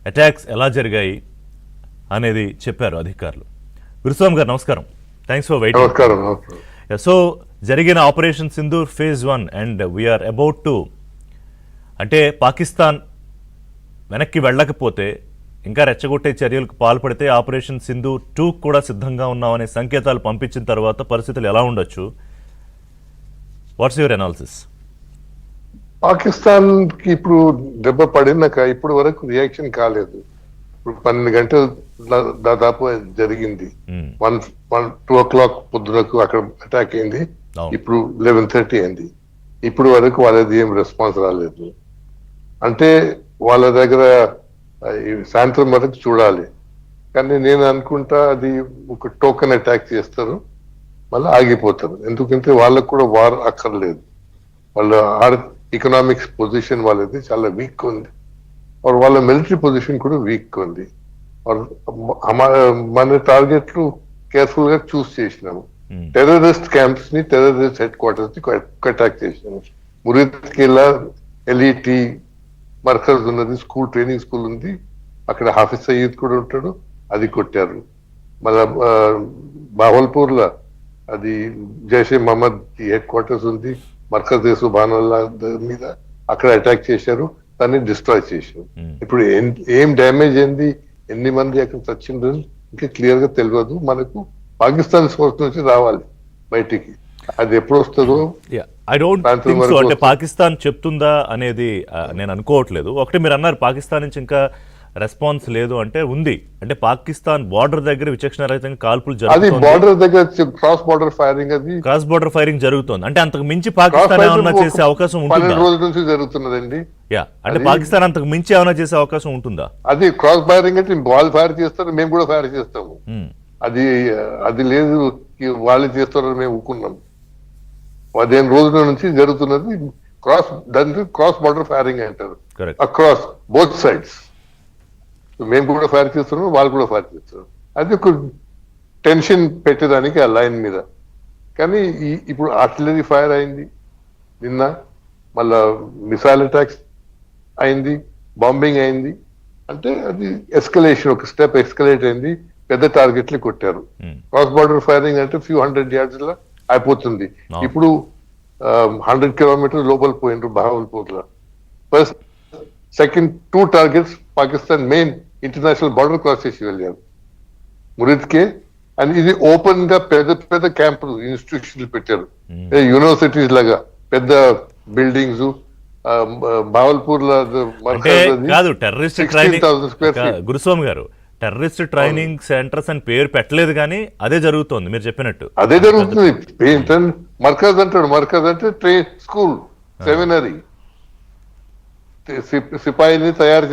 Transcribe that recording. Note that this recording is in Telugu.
అటాక్స్ ఎలా జరిగాయి అనేది చెప్పారు అధికారులు. గురుస్వామి గారు నమస్కారం, థ్యాంక్స్ ఫర్ వెయిటింగ్. నమస్కారం. సో జరిగిన operation Sindoor phase 1 and we are about to, అంటే పాకిస్తాన్ వెనక్కి వెళ్ళకపోతే ఇంకా రెచ్చగొట్టే చర్యలకు పాల్పడితే ఆపరేషన్ సింధూర్ 2 కూడా సిద్ధంగా ఉన్నామనే సంకేతాలు పంపించిన తర్వాత పరిస్థితులు ఎలా ఉండొచ్చు? What's your analysis? పాకిస్తాన్ కి ఇప్పుడు దెబ్బ పడినాక ఇప్పటి వరకు రియాక్షన్ కాలేదు. ఇప్పుడు 12 గంటలు దాదాపు జరిగింది. 2 o'clock పొద్దునకు అక్కడ అటాక్ అయింది. ఇప్పుడు 11:30 అయింది. ఇప్పుడు వరకు వాళ్ళది ఏం రెస్పాన్స్ రాలేదు. అంటే వాళ్ళ దగ్గర సాయంత్రం వరకు చూడాలి. కానీ నేను అనుకుంటా అది ఒక టోకెన్ అటాక్ చేస్తారు, మళ్ళీ ఆగిపోతారు. ఎందుకంటే వాళ్ళకు కూడా వార్ అక్కర్లేదు. వాళ్ళ ఎకనామిక్స్ పొజిషన్ వాళ్ళది చాలా వీక్ ఉంది, వాళ్ళ మిలిటరీ పొజిషన్ కూడా వీక్ ఉంది. మన టార్గెట్లు కేర్ఫుల్ గా చూస్ చేసినాము. టెర్రరిస్ట్ క్యాంప్స్ ని, టెర్రరిస్ట్ హెడ్ క్వార్టర్స్ ని అటాక్ చేసినాము. మురీద్ కిల్లా, ఎల్ఈటి మర్కజ్ ఉన్నది, స్కూల్, ట్రైనింగ్ స్కూల్ ఉంది, అక్కడ హాఫిజ్ సయీద్ కూడా ఉంటాడు, అది కొట్టారు. మళ్ళా బావల్పూర్ లో అది జైషే మహమ్మద్ హెడ్ క్వార్టర్స్ ఉంది, మర్కజ్ సుబానల్లా మీద అక్కడ అటాక్ చేశారు, దాన్ని డిస్ట్రాయ్ చేశారు. ఇప్పుడు ఏం డ్యామేజ్ అయింది, ఎన్ని మంది అక్కడ చచ్చిండ్రు ఇంకా క్లియర్ గా తెలియదు. మనకు పాకిస్తాన్ సోర్స్ నుంచి రావాలి బయటికి, అది ఎప్పుడు వస్తుందో. I don't think so. అంటే పాకిస్తాన్ చెప్తుందా అనేది నేను అనుకోవట్లేదు. ఒకటి మీరు అన్నారు పాకిస్తాన్ నుంచి ఇంకా రెస్పాన్స్ లేదు, అంటే ఉంది. అంటే పాకిస్తాన్ బార్డర్ దగ్గర విచక్షణ రహితంగా కాల్పులు జరుగుతుంది, బార్డర్ దగ్గర క్రాస్ బార్డర్ ఫైరింగ్, అది క్రాస్ బార్డర్ ఫైరింగ్ జరుగుతుంది. అంటే అంతకు మించి పాకిస్తాన్ ఏమన్నా చేసే అవకాశం ఉంటుందా? 12 రోజుల నుంచి జరుగుతున్నదండి. అంటే పాకిస్తాన్ అంతకు మించి ఏమైనా చేసే అవకాశం ఉంటుందా? అది క్రాస్ ఫైరింగ్ అంటే వాళ్ళు ఫైర్ చేస్తారు, మేము కూడా ఫైర్ చేస్తాము. అది లేదు, వాళ్ళు చేస్తారని మేము ఊరుకున్నాం. 15 రోజుల నుంచి జరుగుతున్నది దాన్ని క్రాస్ బార్డర్ ఫైరింగ్ అంటారు. అక్రాస్ బోత్ సైడ్స్ మేము కూడా ఫైర్ చేస్తున్నాం, వాళ్ళు కూడా ఫైర్ చేస్తున్నారు. అది ఒక టెన్షన్ పెట్టడానికి ఆ లైన్ మీద. కానీ ఇప్పుడు ఆర్టిలరీ ఫైర్ అయింది నిన్న, మళ్ళా మిసైల్ అటాక్స్ అయింది, బాంబింగ్ అయింది. అంటే అది ఎస్కలేషన్, ఒక స్టెప్ ఎస్కలేట్ అయింది, పెద్ద టార్గెట్లు కొట్టారు. క్రాస్ బార్డర్ ఫైరింగ్ అంటే ఫ్యూ 100 yards లో అయిపోతుంది. ఇప్పుడు 100 kilometers లోపల పోయిండ్రు బహావల్పూర్ లో. First second 2 targets Pakistan main international border cross చేసి వెళ్ళారు, మురీద్ కే. అండ్ ఇది ఓపెన్ గా పెద్ద పెద్ద క్యాంపులు, ఇన్స్టిట్యూషన్లు పెట్టారు, యూనివర్సిటీస్ లాగా పెద్ద బిల్డింగ్స్. బహావల్పూర్ లో టెర్రరిస్ట్ గురుస్వామి గారు టెర్రరిస్ట్ ట్రైనింగ్ సెంటర్స్ అని పేరు పెట్టలేదు, కానీ అదే జరుగుతోంది మీరు చెప్పినట్టు. అదే జరుగుతుంది. మర్కజ్ అంటాడు, మర్కజ్ అంటే ట్రైన్ స్కూల్, సెమినరీ, సిపాయిని తయారు చేస్తారు.